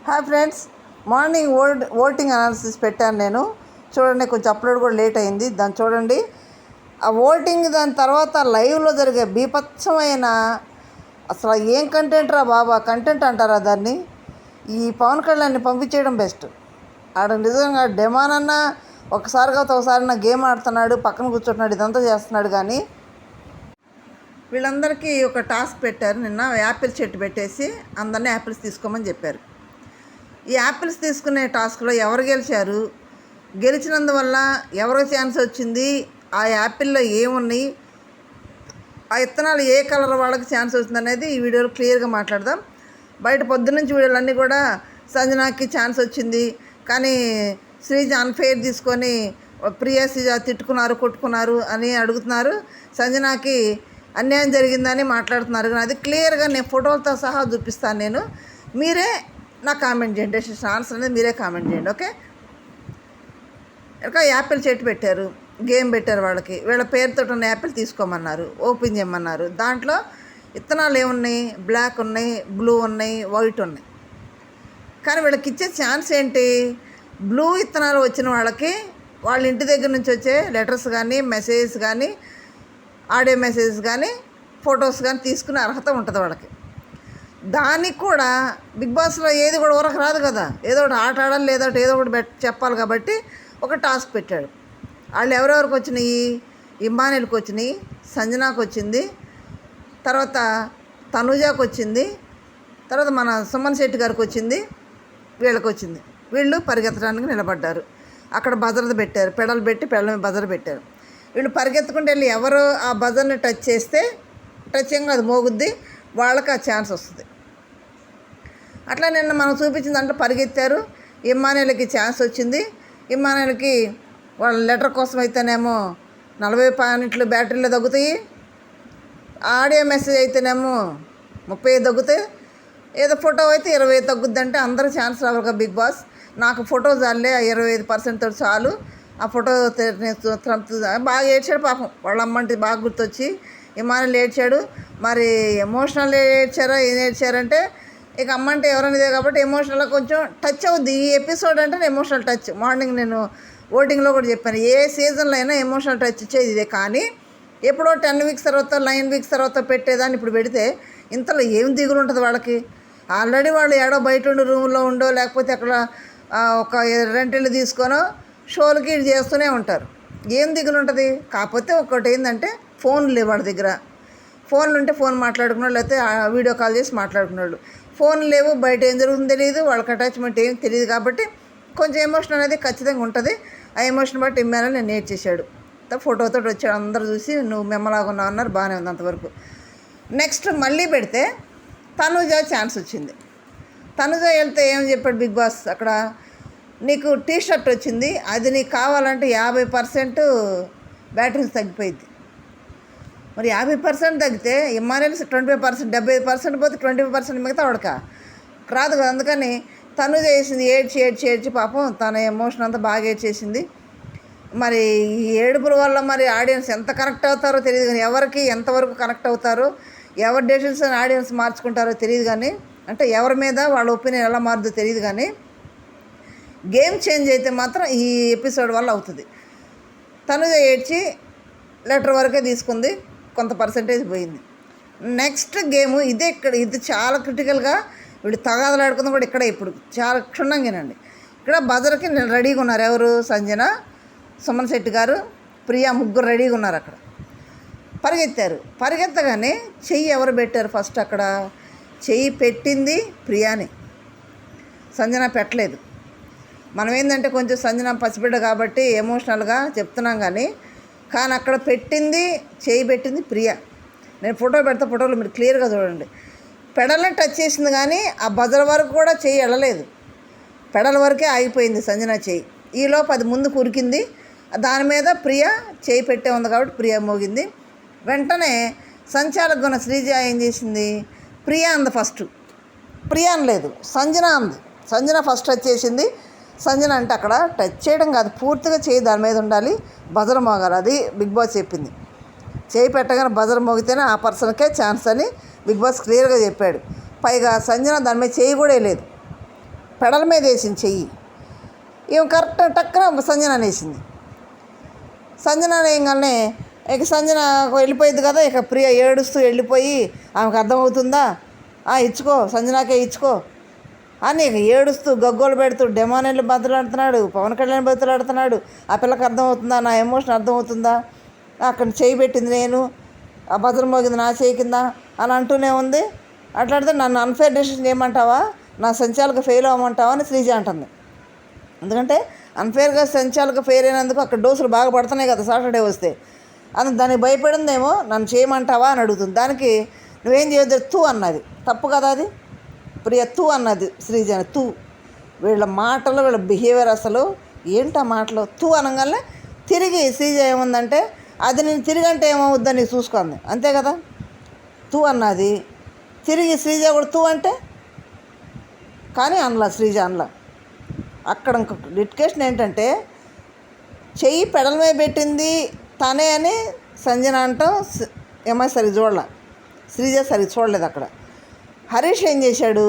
Hi friends, morning voting analysis పెట్టాను నేను. చూడండి, కొంచెం అప్లోడ్ కూడా లేట్ అయింది. దాన్ని చూడండి. ఆ ఓటింగ్ దాని తర్వాత లైవ్లో జరిగే బీభత్సమైన అసలు ఏం కంటెంట్ రా బాబా, కంటెంట్ అంటారా దాన్ని? ఈ పవన్ కళ్యాణ్ని పంపించేయడం బెస్ట్. ఆడ నిజంగా డిమాండ్ అన్నా ఒకసారి కాదు ఒకసారి గేమ్ ఆడుతున్నాడు, పక్కన కూర్చుంటున్నాడు, ఇదంతా చేస్తున్నాడు. కానీ వీళ్ళందరికీ ఒక టాస్క్ పెట్టారు. నిన్న యాపిల్ చెట్టు పెట్టేసి అందరినీ యాపిల్స్ తీసుకోమని చెప్పారు. ఈ యాపిల్స్ తీసుకునే టాస్క్లో ఎవరు గెలిచారు, గెలిచినందువల్ల ఎవరో ఛాన్స్ వచ్చింది, ఆ యాపిల్లో ఏమున్నాయి, ఆ విత్తనాలు ఏ కలర్ వాళ్ళకి ఛాన్స్ వచ్చింది అనేది ఈ వీడియోలో క్లియర్గా మాట్లాడదాం. బయట పొద్దున్నుంచి వీడియోలన్నీ కూడా సంజనాకి ఛాన్స్ వచ్చింది, కానీ శ్రీజ అన్ఫెయిర్ తీసుకొని ప్రియా శ్రీజ తిట్టుకున్నారు, కొట్టుకున్నారు అని అడుగుతున్నారు. సంజనాకి అన్యాయం జరిగిందని మాట్లాడుతున్నారు. కానీ అది క్లియర్గా నేను ఫోటోలతో సహా చూపిస్తాను. నేను మీరే నాకు కామెంట్ చేయండి. ఆన్సర్ అనేది మీరే కామెంట్ చేయండి. ఓకే, ఇంకా యాపిల్ చెట్టు పెట్టారు, గేమ్ పెట్టారు. వాళ్ళకి వీళ్ళ పేరుతో ఉన్న యాపిల్ తీసుకోమన్నారు, ఓపెన్ చేయమన్నారు. దాంట్లో విత్తనాలు ఏమున్నాయి? బ్లాక్ ఉన్నాయి, బ్లూ ఉన్నాయి, వైట్ ఉన్నాయి. కానీ వీళ్ళకి ఇచ్చే ఛాన్స్ ఏంటి? బ్లూ విత్తనాలు వచ్చిన వాళ్ళకి వాళ్ళ ఇంటి దగ్గర నుంచి వచ్చే లెటర్స్ కానీ, మెసేజెస్ కానీ, ఆడియో మెసేజెస్ కానీ, ఫొటోస్ కానీ తీసుకునే అర్హత ఉంటుంది వాళ్ళకి. దానికి కూడా బిగ్ బాస్లో ఏది కూడా ఊరకు రాదు కదా, ఏదో ఒకటి ఆట ఆడాలి, ఏదో ఒకటి చెప్పాలి. కాబట్టి ఒక టాస్క్ పెట్టాడు. వాళ్ళు ఎవరెవరికి వచ్చినాయి? ఇమ్మానుయల్కి వచ్చినాయి, సంజనాకు వచ్చింది, తర్వాత తనుజాకు వచ్చింది, తర్వాత మన సుమన్ శెట్టి గారికి వచ్చింది, వీళ్ళకి వచ్చింది. వీళ్ళు పరిగెత్తడానికి నిలబడ్డారు. అక్కడ బజర్ పెట్టారు, పెడలు పెట్టి పెడల బజర్ పెట్టారు. వీళ్ళు పరిగెత్తుకుంటూ వెళ్ళి ఎవరు ఆ బజర్ని టచ్ చేస్తే, టచ్ చేయగా అది మోగుద్ది, వాళ్ళకి ఆ ఛాన్స్ వస్తుంది. అట్లా నిన్న మనం చూపించిన దాంట్లో పరిగెత్తారు. ఇమ్మానుయల్కి ఛాన్స్ వచ్చింది. ఇమ్మానుయల్కి వాళ్ళ లెటర్ కోసం అయితేనేమో 40 పాయింట్లు బ్యాటరీలో తగ్గుతాయి, ఆడియో మెసేజ్ అయితేనేమో 30 తగ్గుతాయి, ఏదో ఫోటో అయితే 20 తగ్గుద్ది. అంటే అందరూ ఛాన్స్ రావాలి. బిగ్ బాస్ నాకు ఫోటో చాలే, 25% తోటి చాలు, ఆ ఫోటో బాగా ఏడ్చాడు పాపం. వాళ్ళ అమ్మంటే బాగా గుర్తొచ్చి ఇమ్మానుయల్ ఏడ్చాడు. మరి ఎమోషనల్ ఏడ్చారా, ఏం ఏడ్చారంటే ఇక అమ్మంటే ఎవరనేదే కాబట్టి ఎమోషనల్గా కొంచెం టచ్ అవుద్ది. ఈ ఎపిసోడ్ అంటే ఎమోషనల్ టచ్. మార్నింగ్ నేను ఓటింగ్లో కూడా చెప్పాను, ఏ సీజన్లో అయినా ఎమోషనల్ టచ్ ఇచ్చేది ఇదే. కానీ ఎప్పుడో 10 వీక్స్ తర్వాత, 9 వీక్స్ తర్వాత పెట్టేదాన్ని ఇప్పుడు పెడితే ఇంతలో ఏం దిగులు ఉంటుంది వాళ్ళకి? ఆల్రెడీ వాళ్ళు ఏడో బయట ఉండి రూమ్లో ఉండో, లేకపోతే అక్కడ ఒక రెంటిల్లు తీసుకొనో షోలకి ఇది చేస్తూనే ఉంటారు. ఏం దిగులు ఉంటుంది? కాకపోతే ఒకటి ఏంటంటే ఫోన్లు లేవు వాళ్ళ దగ్గర. ఫోన్లు ఉంటే ఫోన్ మాట్లాడుకున్నాడు, లేకపోతే వీడియో కాల్ చేసి మాట్లాడుకున్నాడు. ఫోన్లు లేవు, బయట ఏం జరుగుతుందో తెలియదు, వాళ్ళకి అటాచ్మెంట్ ఏం తెలియదు. కాబట్టి కొంచెం ఎమోషన్ అనేది ఖచ్చితంగా ఉంటుంది. ఆ ఎమోషన్ బట్టి ఇమ్మానుయల్ నేను నేర్చేసాడు. ఫోటోతో వచ్చాడు, అందరూ చూసి నువ్వు మెమ్మలాగా ఉన్నావు అన్నారు. బాగానే ఉంది అంతవరకు. నెక్స్ట్ మళ్ళీ పెడితే తనుజ ఛాన్స్ వచ్చింది. తనుజ వెళ్తే ఏం చెప్పాడు బిగ్ బాస్, అక్కడ నీకు టీ షర్ట్ వచ్చింది, అది నీకు కావాలంటే 50% బ్యాటరీస్ తగ్గిపోయింది. మరి 50% తగ్గితే ఇమ్మానుయల్ 25%, 75% పోతే 25% మిగతా వాడక రాదు కదా. అందుకని తను చేసింది, ఏడ్చి పాపం తన ఎమోషన్ అంతా బాగా ఏడ్చేసింది. మరి ఈ ఏడుపుల వల్ల మరి ఆడియన్స్ ఎంత కనెక్ట్ అవుతారో తెలియదు. కానీ ఎవరికి ఎంతవరకు కనెక్ట్ అవుతారో, ఎవరి డెసిషన్స్ ఆడియన్స్ మార్చుకుంటారో తెలియదు. కానీ అంటే ఎవరి మీద వాళ్ళ ఒపీనియన్ ఎలా మారుతుందో తెలియదు. కానీ గేమ్ చేంజ్ అయితే మాత్రం ఈ ఎపిసోడ్ వల్ల అవుతుంది. తనుజ ఏడ్చి లెటర్ వరకే తీసుకుంది, కొంత పర్సెంటేజ్ పోయింది. నెక్స్ట్ గేము ఇదే. ఇది చాలా క్రిటికల్గా వీళ్ళు తగాదలాడుకుందాం కూడా ఇక్కడ. ఇప్పుడు చాలా క్షుణ్ణంగానండి. ఇక్కడ బజర్కి రెడీగా ఉన్నారు. ఎవరు? సంజన, సుమన్ శెట్టి గారు, ప్రియా, ముగ్గురు రెడీగా ఉన్నారు. అక్కడ పరిగెత్తారు. పరిగెత్తగానే చెయ్యి ఎవరు పెట్టారు? ఫస్ట్ అక్కడ చెయ్యి పెట్టింది ప్రియాని, సంజన పెట్టలేదు. మనం ఏంటంటే కొంచెం సంజన పసిబిడ్డ కాబట్టి ఎమోషనల్గా చెప్తున్నాం. కానీ అక్కడ చెయ్యి పెట్టింది ప్రియా. నేను ఫోటో పెడతా, ఫోటోలో మీరు క్లియర్గా చూడండి. పెడల్ని టచ్ చేసింది, కానీ ఆ బజర్ వరకు కూడా చెయ్యి వెళ్ళలేదు. పెడల వరకే ఆగిపోయింది సంజన చెయ్యి. ఈలోపు అది ముందు కురికింది. దాని మీద ప్రియా చెయ్యి పెట్టే ఉంది కాబట్టి ప్రియా మోగింది. వెంటనే సంచాలకుగా ఉన్న శ్రీజ ఏం చేసింది? ప్రియా అంది ఫస్ట్. ప్రియా అనలేదు, సంజన అంది. సంజన ఫస్ట్ టచ్ చేసింది. సంజన అంటే అక్కడ టచ్ చేయడం కాదు, పూర్తిగా చేయి దాని మీద ఉండాలి, బజర్ మోగాలి. అది బిగ్ బాస్ చెప్పింది. చేయి పెట్టగానే బజర్ మోగితేనే ఆ పర్సన్కే ఛాన్స్ అని బిగ్ బాస్ క్లియర్గా చెప్పాడు. పైగా సంజన దాని మీద చేయి కూడా లేదు, పెడల మీద వేసింది చెయ్యి. ఈమె కరెక్ట్ టక్కున సంజన వేసింది. సంజన వేయగానే ఇక సంజన వెళ్ళిపోయింది కదా. ఇక ప్రియ ఏడుస్తూ వెళ్ళిపోయి ఆమెకు అర్థమవుతుందా, ఇచ్చుకో సంజనాకే ఇచ్చుకో అని ఇక ఏడుస్తూ గగ్గోలు పెడుతూ డెమానెల్ని బతులాడుతున్నాడు, పవన్ కళ్యాణ్ బతులాడుతున్నాడు. ఆ పిల్లకి అర్థమవుతుందా, నా ఎమోషన్ అర్థమవుతుందా, అక్కడ చేయి పెట్టింది నేను, ఆ భద్రం మోగింది నా చేయి కింద అని అంటూనే ఉంది. అట్లాడితే నన్ను అన్ఫేర్ డెసిషన్ చేయమంటావా, నా సంచాలక ఫెయిల్ అవ్వమంటావా అని శ్రీజ అంటుంది. ఎందుకంటే అన్ఫేర్గా సంచాలక ఫెయిల్ అయినందుకు అక్కడ డోసులు బాగా పడుతున్నాయి కదా సాటర్డే వస్తే. దానికి భయపడిందేమో, నన్ను చేయమంటావా అని అడుగుతుంది. దానికి నువ్వేం చేయొద్దు తూ అన్నది. తప్పు కదా అది. ప్రియ తూ అన్నది శ్రీజని. తూ వీళ్ళ మాటలు, వీళ్ళ బిహేవియర్ అసలు ఏంటి ఆ మాటలు. తూ అనగానే తిరిగి శ్రీజ ఏముందంటే, అది నేను తిరిగి అంటే ఏమవుద్దని నీకు చూసుకుంది, అంతే కదా. తూ అన్నది, తిరిగి శ్రీజ కూడా తూ అంటే కానీ అనలా శ్రీజ అనలా. అక్కడ ఇంకొక డిస్కషన్ ఏంటంటే, చెయ్యి పెడల మీద పెట్టింది తనే అని సంజన అంటాం. ఏమో సరి చూడలే, శ్రీజ సరి చూడలేదు. అక్కడ హరీష్ ఏం చేశాడు,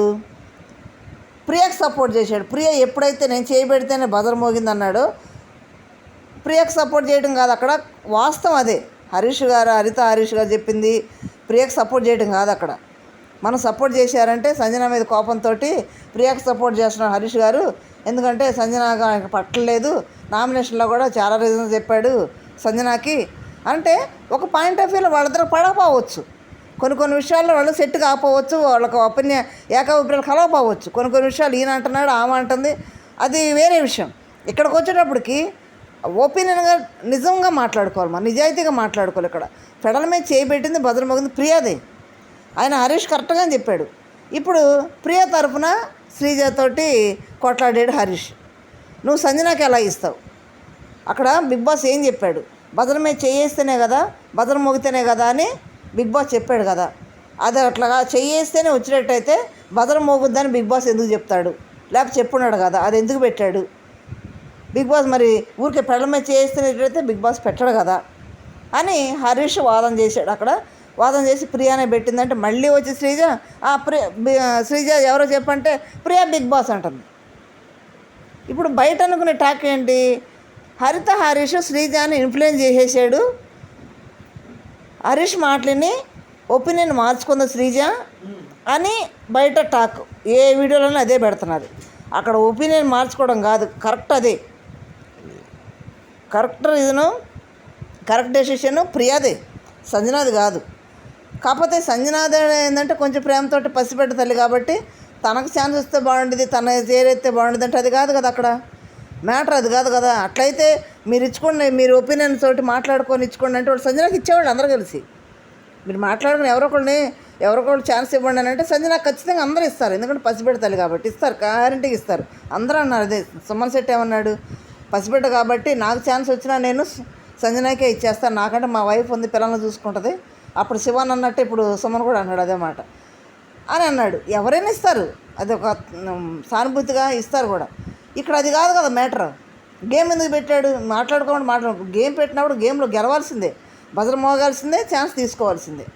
ప్రియకు సపోర్ట్ చేశాడు. ప్రియ ఎప్పుడైతే నేను చేయబెడితేనే బజర్ మోగింది అన్నాడో, ప్రియకు సపోర్ట్ చేయడం కాదు అక్కడ వాస్తవం అదే. హరీష్ గారు చెప్పింది ప్రియకు సపోర్ట్ చేయడం కాదు అక్కడ. మనం సపోర్ట్ చేశారంటే సంజన మీద కోపంతో ప్రియకు సపోర్ట్ చేస్తున్నాడు హరీష్ గారు. ఎందుకంటే సంజన ఆయనకు పట్టలేదు, నామినేషన్లో కూడా చాలా రీజన్స్ చెప్పాడు సంజనాకి అంటే. ఒక పాయింట్ ఆఫ్ వ్యూలో వాళ్ళిద్దరు పడకపోవచ్చు, కొన్ని విషయాల్లో వాళ్ళు సెట్ కాకపోవచ్చు, వాళ్ళకు ఏకాభిప్రాయాలు కలవకపోవచ్చు. కొన్ని విషయాలు ఈయన అంటున్నాడు, ఆమె అంటుంది, అది వేరే విషయం. ఇక్కడికి వచ్చేటప్పటికి ఒపీనియన్గా నిజంగా మాట్లాడుకోవాలి, మనం నిజాయితీగా మాట్లాడుకోవాలి. ఇక్కడ పెడల మీద చేయబెట్టింది భద్రమోగింది ప్రియాదే. ఆయన హరీష్ కరెక్ట్గా చెప్పాడు. ఇప్పుడు ప్రియ తరఫున శ్రీజతోటి కొట్లాడాడు హరీష్. నువ్వు సంజనాకి ఎలా ఇస్తావు? అక్కడ బిగ్ బాస్ ఏం చెప్పాడు, భద్రం మీద చేయేస్తేనే కదా, భద్రం మోగితేనే కదా అని బిగ్ బాస్ చెప్పాడు కదా. అది అట్లాగా చేయేస్తేనే వచ్చినట్టయితే భద్రం మోగుద్దని బిగ్ బాస్ ఎందుకు చెప్తాడు? లేకపోతే చెప్పున్నాడు కదా, అది ఎందుకు పెట్టాడు బిగ్ బాస్? మరి ఊరికే పెళ్ళ మీద చేయిస్తేనట్టయితే బిగ్ బాస్ పెట్టాడు కదా అని హరీష్ వాదన చేశాడు. అక్కడ వాదన చేసి ప్రియానే పెట్టిందంటే మళ్ళీ వచ్చి శ్రీజ ఎవరో చెప్పంటే ప్రియా బిగ్ బాస్ అంటుంది. ఇప్పుడు బయట అనుకునే టాక్ ఏంటి, హరీష్ శ్రీజాని ఇన్ఫ్లుయెన్స్ చేసేసాడు, హరీష్ మాటలని ఒపీనియన్ మార్చుకుంది శ్రీజ అని బయట టాక్. ఏ వీడియోలోనే అదే పెడుతున్నారు. అక్కడ ఒపీనియన్ మార్చుకోవడం కాదు, కరెక్ట్ అదే, కరెక్ట్ రీజను, కరెక్ట్ డెసిషను ప్రియాదే, సంజనాది కాదు. కాకపోతే సంజనాది ఏంటంటే కొంచెం ప్రేమతోటి పసిపెట్ట తల్లి కాబట్టి తనకు ఛాన్స్ వస్తే బాగుండేది, తన చేరైతే బాగుండేది అంటే అది కాదు కదా అక్కడ మ్యాటర్, అది కాదు కదా. అట్లయితే మీరు ఇచ్చుకోండి, మీరు ఒపీనియన్ తోటి మాట్లాడుకొని ఇచ్చుకోండి అంటే వాళ్ళు సంజనాకి ఇచ్చేవాళ్ళు అందరూ కలిసి. మీరు మాట్లాడుకుని ఎవరొకళ్ళు ఛాన్స్ ఇవ్వండి అని అంటే సంజనాకి ఖచ్చితంగా అందరూ ఇస్తారు, ఎందుకంటే పసిబిడ్డ తల్లి కాబట్టి ఇస్తారు, గ్యారెంటీగా ఇస్తారు. అందరూ అన్నారు అదే. సుమన్ శెట్టి ఏమన్నాడు, పసిబిడ్డ కాబట్టి నాకు ఛాన్స్ వచ్చినా నేను సంజనాకే ఇచ్చేస్తాను, నాకంటే మా వైఫ్ ఉంది, పిల్లల్ని చూసుకుంటుంది. అప్పుడు శివన్ అన్నట్టు ఇప్పుడు సుమన్ కూడా అన్నాడు అదే మాట అని అన్నాడు. ఎవరైనా ఇస్తారు, అది ఒక సానుభూతిగా ఇస్తారు కూడా. ఇక్కడ అది కాదు కదా మ్యాటర్. గేమ్ ఎందుకు పెట్టాడు, గేమ్ పెట్టినప్పుడు గేమ్లో గెలవాల్సిందే, బజర్ మోగాల్సిందే, ఛాన్స్ తీసుకోవాల్సిందే.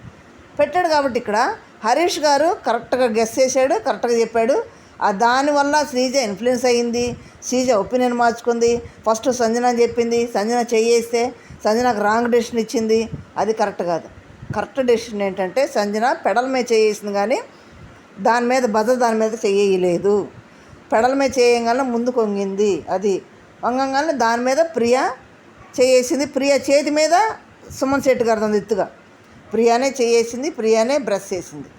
పెట్టాడు కాబట్టి ఇక్కడ హరీష్ గారు కరెక్ట్గా గెస్ చేశాడు, కరెక్ట్గా చెప్పాడు. దానివల్ల శ్రీజ ఇన్ఫ్లుయెన్స్ అయ్యింది, శ్రీజ ఒపీనియన్ మార్చుకుంది. ఫస్ట్ సంజన చెప్పింది, సంజన చేయేస్తే సంజనకు రాంగ్ డెసిషన్ ఇచ్చింది, అది కరెక్ట్ కాదు. కరెక్ట్ డెసిషన్ ఏంటంటే సంజన పెడల మీద చేయేసింది, కానీ దాని మీద చేయలేదు. పెడల మీద చేయగానే ముందు కొంగింది, అది వంగంగానే దాని మీద ప్రియ చేయేసింది. ప్రియ చేతి మీద సుమన్ శెట్టి గారు ఎత్తుగా ప్రియానే చేయేసింది, ప్రియానే బ్రష్ చేసింది.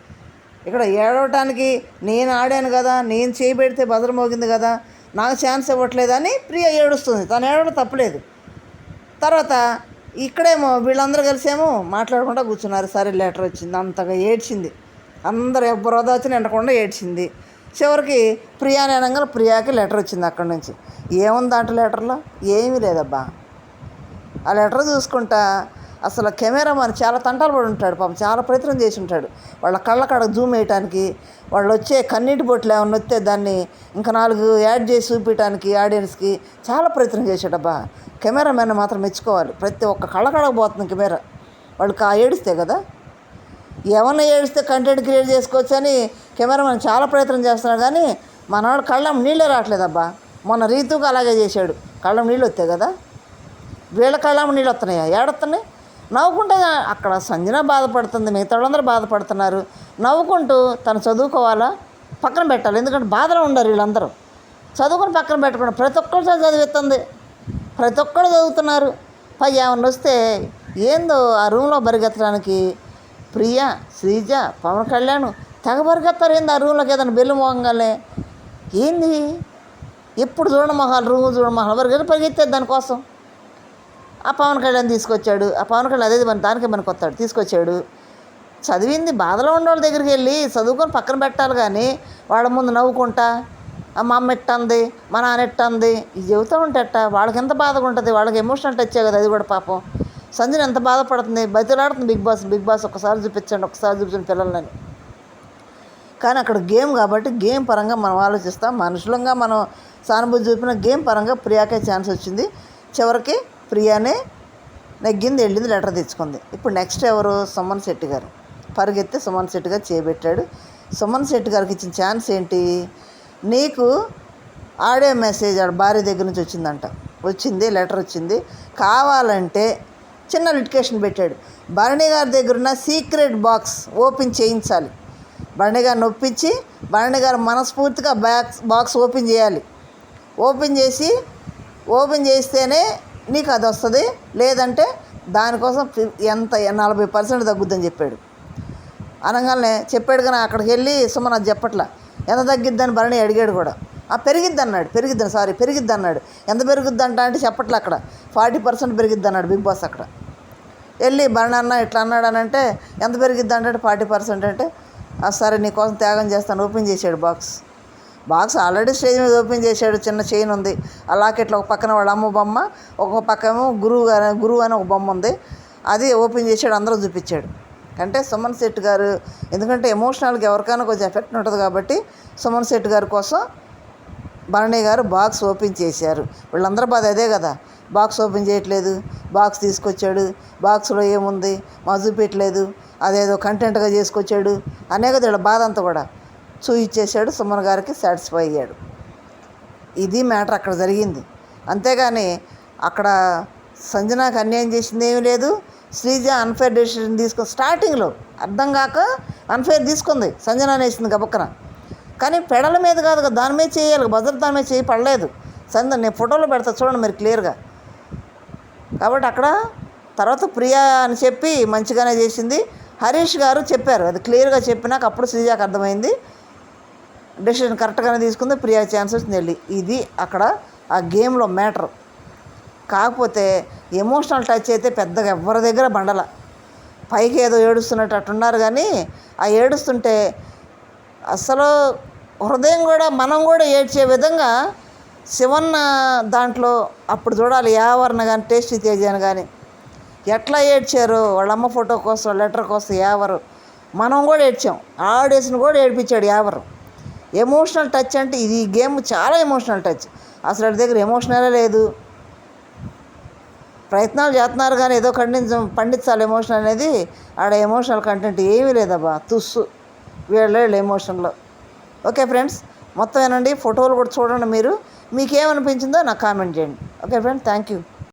ఇక్కడ ఏడవటానికి నేను ఆడాను కదా, నేను చేయబెడితే బదులు మోగింది కదా, నాకు ఛాన్స్ ఇవ్వట్లేదని ప్రియ ఏడుస్తుంది. తను ఏడవడం తప్పలేదు. తర్వాత ఇక్కడేమో వీళ్ళందరూ కలిసేమో మాట్లాడకుండా కూర్చున్నారు. సరే లెటర్ వచ్చింది, అంతగా ఏడ్చింది. అందరూ ఎవ్వరు వచ్చిన ఎండకుండా ఏడ్చింది. చివరికి ప్రియాని అనగా ప్రియాకి లెటర్ వచ్చింది అక్కడి నుంచి. ఏముంది దాంట్లో లెటర్లో? ఏమీ లేదబ్బా. ఆ లెటర్ చూసుకుంటా అసలు కెమెరామాన్ చాలా తంటాలు పడి ఉంటాడు పాపం, చాలా ప్రయత్నం చేసి ఉంటాడు వాళ్ళ కళ్ళ కాడ జూమ్ వేయటానికి. వాళ్ళు వచ్చే కన్నీటి బొట్లు ఏమన్నా వస్తే దాన్ని ఇంకా 4 యాడ్ చేసి చూపించడానికి ఆడియన్స్కి చాలా ప్రయత్నం చేశాడబ్బా. కెమెరామెన్ మాత్రం మెచ్చుకోవాలి, ప్రతి ఒక్క కళ్ళ కాడకు పోతుంది కెమెరా. వాళ్ళకి ఏడిస్తే కదా, ఏమన్నా ఏడిస్తే కంటెంట్ క్రియేట్ చేసుకోవచ్చు అని కెమెరామెన్ చాలా ప్రయత్నం చేస్తున్నాడు. కానీ మనవాడు కళ్ళం నీళ్ళే రావట్లేదబ్బా. మొన్న రీతుకు అలాగే చేశాడు. కళ్ళం నీళ్ళు వస్తాయి కదా, వీళ్ళ కళ్ళం నీళ్ళు వస్తున్నాయా? ఏడొస్తున్నాయి? నవ్వుకుంటే అక్కడ సంజన బాధపడుతుంది, మిగతా వాళ్ళందరూ బాధపడుతున్నారు. నవ్వుకుంటూ తను చదువుకోవాలా, పక్కన పెట్టాలి. ఎందుకంటే బాధలో ఉండరు వీళ్ళందరూ. చదువుకొని పక్కన పెట్టకుండా ప్రతి ఒక్కరు చదివిస్తుంది, ప్రతి ఒక్కరు చదువుతున్నారు. పై ఏమన్నా వస్తే ఏందో ఆ రూమ్లో పరిగెత్తడానికి ప్రియ, శ్రీజ, పవన్ కళ్యాణ్ తెగ పరిగెత్తారు. ఏంది ఆ రూమ్లోకి ఏదైనా బెల్లు మోగంగానే ఏంది ఎప్పుడు చూడమొహాలు, రూమ్ చూడమొహాలు పరిగెత్తేది దానికోసం. ఆ పవన్ కళ్యాణ్ తీసుకొచ్చాడు. ఆ పవన్ కళ్యాణ్ అదే దానికే మనకు వస్తాడు, తీసుకొచ్చాడు. చదివింది బాధలో ఉన్న వాళ్ళ దగ్గరికి వెళ్ళి చదువుకొని పక్కన పెట్టాలి కానీ వాళ్ళ ముందు నవ్వుకుంటా మా అమ్మ ఎట్టంది, మా నాన్న ఎట్టంది ఇది చెబుతూ ఉంటే ఎట్ట వాళ్ళకి ఎంత బాధగా ఉంటుంది. వాళ్ళకి ఎమోషనల్ టచ్ కదా అది కూడా. పాపం సంజన ఎంత బాధపడుతుంది, బతిలాడుతుంది బిగ్ బాస్ ఒకసారి చూపించండి, ఒకసారి చూపించండి పిల్లలని. కానీ అక్కడ గేమ్ కాబట్టి గేమ్ పరంగా మనం ఆలోచిస్తాం. మనుషులంగా మనం సానుభూతి చూపిన గేమ్ పరంగా ప్రియాకే ఛాన్స్ వచ్చింది. చివరికి ప్రియానే నెగ్గింది, వెళ్ళింది, లెటర్ తెచ్చుకుంది. ఇప్పుడు నెక్స్ట్ ఎవరు? సుమన్ శెట్టి గారు. పరిగెత్తి సుమన్ శెట్టి గారు చేయబెట్టాడు. సుమన్ శెట్టి గారికి ఇచ్చిన ఛాన్స్ ఏంటి? నీకు ఆడియో మెసేజ్ ఆడ భార్య దగ్గర నుంచి వచ్చింది, లెటర్ వచ్చింది. కావాలంటే చిన్న లిటికేషన్ పెట్టాడు. భరణి గారి దగ్గర ఉన్న సీక్రెట్ బాక్స్ ఓపెన్ చేయించాలి. భరణి గారిని ఒప్పించి భరణి గారు మనస్ఫూర్తిగా బాక్స్ ఓపెన్ చేయాలి. ఓపెన్ చేస్తేనే నీకు అది వస్తుంది, లేదంటే దానికోసం ఎంత 40% తగ్గుద్దని చెప్పాడు. అనగానే చెప్పాడు కానీ అక్కడికి వెళ్ళి సుమన్ అది చెప్పట్లా. ఎంత తగ్గిద్దని భరణి అడిగాడు కూడా. పెరిగిద్ది అన్నాడు. ఎంత పెరుగుద్ది అంటే చెప్పట్లే. అక్కడ 40% పెరిగిద్ది అన్నాడు బిగ్ బాస్. అక్కడ వెళ్ళి భరణి అన్న ఇట్లా అన్నాడు అని అంటే ఎంత పెరిగిద్ది అంటే 40% అంటే సరే నీకోసం త్యాగం చేస్తాను. ఓపెన్ చేశాడు బాక్స్ ఆల్రెడీ స్టేజ్ మీద ఓపెన్ చేశాడు. చిన్న చైన్ ఉంది, ఆ లాకెట్లో ఒక పక్కన వాళ్ళ అమ్మ బొమ్మ, ఒక పక్కనేమో గురువు అని ఒక బొమ్మ ఉంది. అది ఓపెన్ చేశాడు, అందరూ చూపించాడు. అంటే సుమన్ శెట్టి గారు ఎందుకంటే ఎమోషనల్గా ఎవరికైనా కొంచెం ఎఫెక్ట్ ఉంటుంది కాబట్టి సుమన్ శెట్టి గారి కోసం భరణి గారు బాక్స్ ఓపెన్ చేశారు. వీళ్ళందరూ బాధ అదే కదా, బాక్స్ ఓపెన్ చేయట్లేదు, బాక్స్ తీసుకొచ్చాడు, బాక్స్లో ఏముంది మా చూపించట్లేదు, అదేదో కంటెంట్గా చేసుకొచ్చాడు అనే కదా వీళ్ళ బాధ అంతా కూడా. చూయించేశాడు. సుమన్ గారికి సాటిస్ఫై అయ్యాడు. ఇది మ్యాటర్ అక్కడ జరిగింది. అంతేగాని అక్కడ సంజనాకి అన్యాయం చేసింది ఏమీ లేదు. శ్రీజ అన్ఫేర్ డెసిషన్ తీసుకుని స్టార్టింగ్లో అర్థం కాక అన్ఫేర్ తీసుకుంది, సంజన అనేసింది గబక్కన. కానీ పెడల మీద కాదు కదా, దాని మీద చేయాలి, భద్రత దాని మీద చేయి పడలేదు. నేను ఫోటోలో పెడతా చూడండి మీరు క్లియర్గా. కాబట్టి అక్కడ తర్వాత ప్రియా అని చెప్పి మంచిగానే చేసింది. హరీష్ గారు చెప్పారు, అది క్లియర్గా చెప్పినాక అప్పుడు శ్రీజాకి అర్థమైంది. డెసిషన్ కరెక్ట్గానే తీసుకుంది, ప్రియా ఛాన్స్ వచ్చింది వెళ్ళి. ఇది అక్కడ ఆ గేమ్లో మ్యాటర్. కాకపోతే ఎమోషనల్ టచ్ అయితే పెద్దగా ఎవరి దగ్గర బండల. పైకి ఏదో ఏడుస్తున్నట్టు అట్టున్నారు కానీ ఆ ఏడుస్తుంటే అసలు హృదయం కూడా మనం కూడా ఏడ్చే విధంగా శివన్న దాంట్లో అప్పుడు చూడాలి. యావర్న కానీ టేస్టీ తేజ అని కానీ ఎట్లా ఏడ్చారు వాళ్ళమ్మ ఫోటో కోసం, లెటర్ కోసం యావరు. మనం కూడా ఏడ్చాం, ఆడేసిన కూడా ఏడిపించాడు యావరు. ఎమోషనల్ టచ్ అంటే ఇది గేమ్ చాలా ఎమోషనల్ టచ్. అసలు వాడి దగ్గర ఎమోషనలే లేదు. ప్రయత్నాలు చేస్తున్నారు కానీ ఏదో పండించాలి ఎమోషన్ అనేది. ఆడ ఎమోషనల్ కంటెంట్ ఏమీ లేదబ్బా, తుస్సు వీళ్ళ ఎమోషన్లో. ఓకే ఫ్రెండ్స్, మొత్తం ఏనండి ఫోటోలు కూడా చూడండి మీరు. మీకేమనిపించిందో నాకు కామెంట్ చేయండి. Okay friends, thank you.